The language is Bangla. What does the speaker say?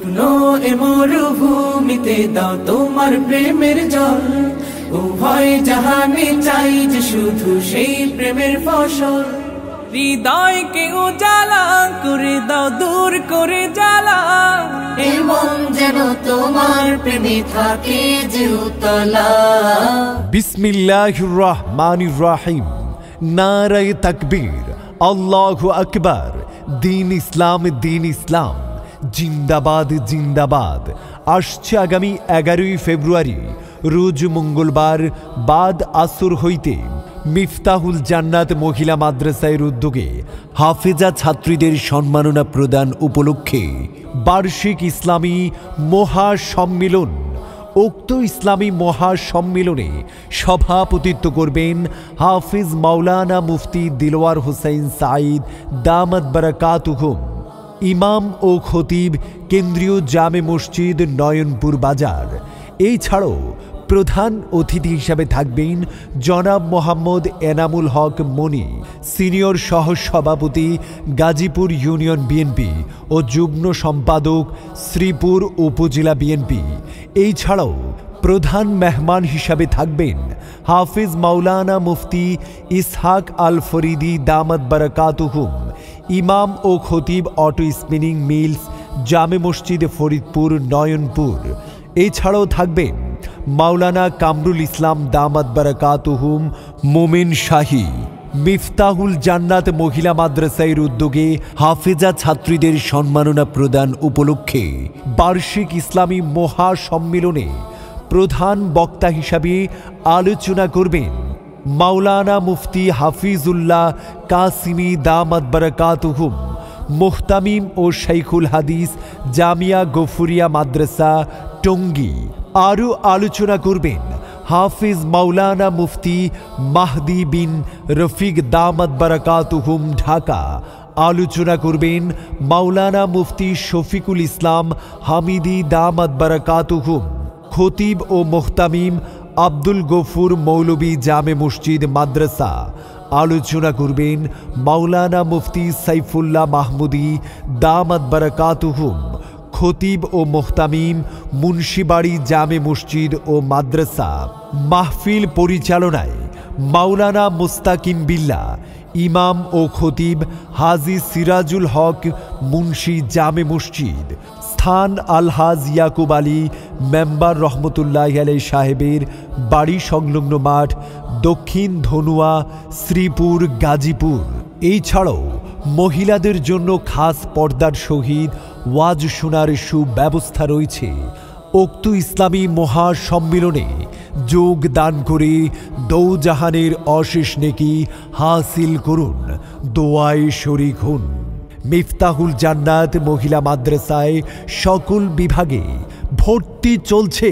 শুকনো এ মরুভূমিতে দাও তোমার প্রেমের জল, উভয় জাহানে চাই যে শুধু সেই প্রেমের ফসল। হৃদয়কে উজালা করে দাও, দূর করে জ্বালা, এ মন যেন তোমার প্রেমে থাকে যে উতলা। বিসমিল্লাহির রহমানির রহিম। নারায়ে তাকবীর, আল্লাহু আকবার। দিন ইসলাম, দিন ইসলাম, জিন্দাবাদ জিন্দাবাদ। আসছে আগামী 11ই ফেব্রুয়ারি রোজ মঙ্গলবার বাদ আসর হইতে মিফতাহুল জান্নাত মহিলা মাদ্রাসার উদ্যোগে হাফেজা ছাত্রীদের সম্মাননা প্রদান উপলক্ষে বার্ষিক ইসলামী মহাসম্মিলন। উক্ত ইসলামী মহাসম্মিলনে সভাপতিত্ব করবেন হাফিজ মাওলানা মুফতি দিলওয়ার হোসেন সাঈদ দামাত বারাকাতুহুম। ইমাম ও খতিব কেন্দ্রীয় জামে মসজিদ নয়নপুর বাজার। এছাড়াও প্রধান অতিথি হিসাবে থাকবেন জনাব মোহাম্মদ এনামুল হক মনি, সিনিয়র সহ সভাপতি গাজীপুর ইউনিয়ন বিএনপি ও যুগ্ম সম্পাদক শ্রীপুর উপজেলা বিএনপি। এছাড়াও প্রধান মেহমান হিসাবে থাকবেন হাফিজ মাওলানা মুফতি ইসহাক আল ফরিদি দামাত বারাকাতুহুম, ইমাম ও খতিব অটো স্পিনিং মিলস জামে মসজিদ ফরিদপুর নয়নপুর। এছাড়াও থাকবেন মাওলানা কামরুল ইসলাম দামাত বারাকাতুহুম মোমিন শাহী। মিফতাহুল জান্নাত মহিলা মাদ্রাসার উদ্যোগে হাফেজা ছাত্রীদের সম্মাননা প্রদান উপলক্ষে বার্ষিক ইসলামী মহাসম্মিলনে প্রধান বক্তা হিসাবে আলোচনা করবেন মাওলানা মুফতি হাফিজুল্লাহ কাসিমি দামাত বারাকাতুহুম, মুহতামিম ও শাইখুল হাদিস জামিয়া গফুরিয়া মাদ্রাসা টঙ্গী। আরও আলোচনা করবেন হাফিজ মাওলানা মুফতি মাহদি বিন রফিক দামাত বারাকাতুহুম ঢাকা। আলোচনা করবেন মাওলানা মুফতি শফিকুল ইসলাম হামিদি দামাত বারাকাতুহুম। খতিব ও মুহতামিম আব্দুল গফুর মৌলভী জামে মসজিদ মাদ্রাসা। আলোচনা করবেন মাওলানা মুফতি সাইফুল্লাহ মাহমুদি দামাত বারাকাতুহুম। খতিব ও মুহতামিম মুন্সিবাড়ি জামে মসজিদ ও মাদ্রাসা। মাহফিল পরিচালনায় মাওলানা মুস্তাকিম বিল্লাহ, ইমাম ও খতিব হাজী সিরাজুল হক মুন্সি জামে মসজিদ। স্থান আলহাজ ইয়াকুব আলী মেম্বার রহমতুল্লাহ আলাই সাহেবের বাড়ি সংলগ্ন মাঠ, দক্ষিণ ধনুয়া, শ্রীপুর, গাজীপুর। এছাড়াও মহিলাদের জন্য খাস পর্দার সহিত ওয়াজ শোনার সুব্যবস্থা রয়েছে। উক্ত ইসলামী মহাসম্মিলনে যোগদান করে দৌজাহানের অশেষ নেকি হাসিল করুন, দোয়ায় শরীক হন। মিফতাহুল জান্নাত মহিলা মাদ্রাসায় সকল বিভাগে ভর্তি চলছে।